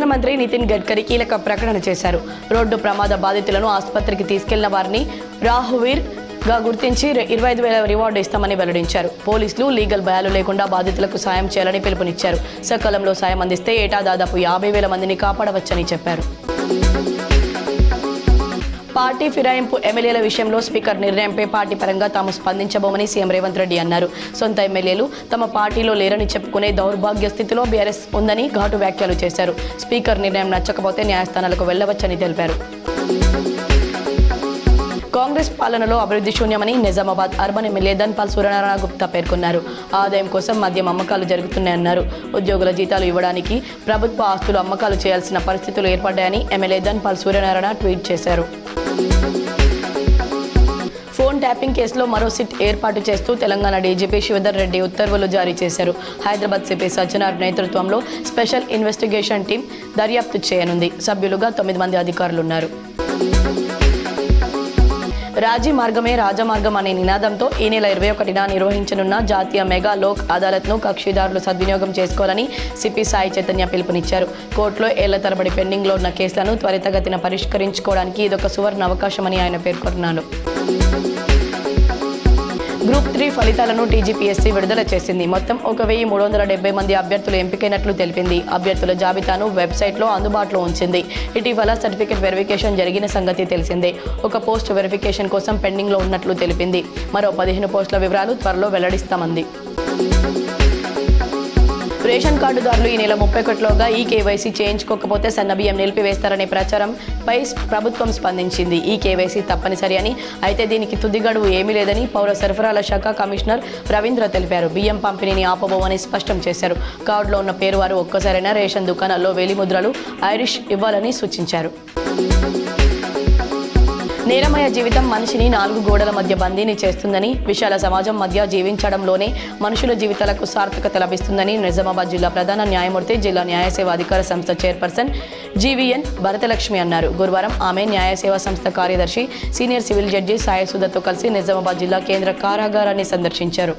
కేంద్ర మంత్రి నితిన్ గడ్కరీ కీలక ప్రకటన చేశారు. రోడ్డు ప్రమాద బాధితులను ఆసుపత్రికి తీసుకెళ్లిన వారిని రాహువీర్ గా గుర్తించి 25,000 రివార్డు ఇస్తామని వెల్లడించారు. పోలీసులు లీగల్ భయాలు లేకుండా బాధితులకు సాయం చేయాలని పిలుపునిచ్చారు. సకాలంలో సాయం అందిస్తే ఏటా దాదాపు 50,000 మందిని కాపాడవచ్చని చెప్పారు. పార్టీ ఫిరాయింపు ఎమ్మెల్యేల విషయంలో స్పీకర్ నిర్ణయంపై పార్టీ పరంగా తాము స్పందించబోమని సీఎం రేవంత్ రెడ్డి అన్నారు. సొంత ఎమ్మెల్యేలు తమ పార్టీలో లేరని చెప్పుకునే దౌర్భాగ్య స్థితిలో బీఆర్ఎస్ ఉందని ఘాటు వ్యాఖ్యలు చేశారు. స్పీకర్ నిర్ణయం నచ్చకపోతే న్యాయస్థానాలకు వెళ్లవచ్చని తెలిపారు. కాంగ్రెస్ పాలనలో అభివృద్ధి శూన్యమని నిజామాబాద్ అర్బన్ ఎమ్మెల్యే ధన్పాల్ సూర్యనారాయణ గుప్తా పేర్కొన్నారు. ఆదాయం కోసం మద్యం అమ్మకాలు జరుగుతున్నాయన్నారు. ఉద్యోగుల జీతాలు ఇవ్వడానికి ప్రభుత్వ ఆస్తులు అమ్మకాలు చేయాల్సిన పరిస్థితులు ఏర్పడ్డాయని ఎమ్మెల్యే ధన్పాల్ సూర్యనారాయణ ట్వీట్ చేశారు. ఫోన్ ట్యాపింగ్ కేసులో మరో సిట్ ఏర్పాటు చేస్తూ తెలంగాణ డీజీపీ శివధర్ రెడ్డి ఉత్తర్వులు జారీ చేశారు. హైదరాబాద్ సిపి సజ్జనార్ నేతృత్వంలో స్పెషల్ ఇన్వెస్టిగేషన్ టీం దర్యాప్తు చేయనుంది. సభ్యులుగా 9 మంది అధికారులున్నారు. రాజీ మార్గమే రాజమార్గం అనే నినాదంతో ఈ నెల 21న నిర్వహించనున్న జాతీయ మెగా లోక్ అదాలత్ను కక్షిదారులు సద్వినియోగం చేసుకోవాలని సిపి సాయి చైతన్య పిలుపునిచ్చారు. కోర్టులో ఏళ్ల తరబడి పెండింగ్లో ఉన్న కేసులను త్వరితగతిన పరిష్కరించుకోవడానికి ఇదొక సువర్ణ అవకాశమని ఆయన పేర్కొన్నారు. గ్రూప్ 3 ఫలితాలను టీజీపీఎస్సీ విడుదల చేసింది. మొత్తం 1,370 మంది అభ్యర్థులు ఎంపికైనట్లు తెలిపింది. అభ్యర్థుల జాబితాను వెబ్సైట్లో అందుబాటులో ఉంచింది. ఇటీవల సర్టిఫికెట్ వెరిఫికేషన్ జరిగిన సంగతి తెలిసిందే. ఒక పోస్ట్ వెరిఫికేషన్ కోసం పెండింగ్లో ఉన్నట్లు తెలిపింది. మరో 15 పోస్టుల వివరాలు త్వరలో వెల్లడిస్తామంది. రేషన్ కార్డుదారులు ఈ నెల 31లోగా ఈ కేవైసీ చేయించుకోకపోతే సన్నబియ్యం నిలిపివేస్తారనే ప్రచారంపై ప్రభుత్వం స్పందించింది. ఈ కేవైసీ తప్పనిసరి అని, అయితే దీనికి తుది గడువు ఏమీ లేదని పౌర సరఫరాల శాఖ కమిషనర్ రవీంద్ర తెలిపారు. బియ్యం పంపిణీని ఆపబోమని స్పష్టం చేశారు. కార్డులో ఉన్న పేరు వారు ఒక్కసారైనా రేషన్ దుకాణాల్లో వేలిముద్రలు ఐరిష్ ఇవ్వాలని సూచించారు. నేరమయ జీవితం మనిషిని 4 గోడల మధ్య బందీని చేస్తుందని, విశాల సమాజం మధ్య జీవించడంలోనే మనుషుల జీవితాలకు సార్థకత లభిస్తుందని నిజామాబాద్ జిల్లా ప్రధాన న్యాయమూర్తి, జిల్లా న్యాయసేవ అధికార సంస్థ చైర్పర్సన్ జీవీఎన్ భరతలక్ష్మి అన్నారు. గురువారం ఆమె న్యాయసేవ సంస్థ కార్యదర్శి సీనియర్ సివిల్ జడ్జి సాయి సుధతో కలిసి నిజామాబాద్ జిల్లా కేంద్ర కారాగారాన్ని సందర్శించారు.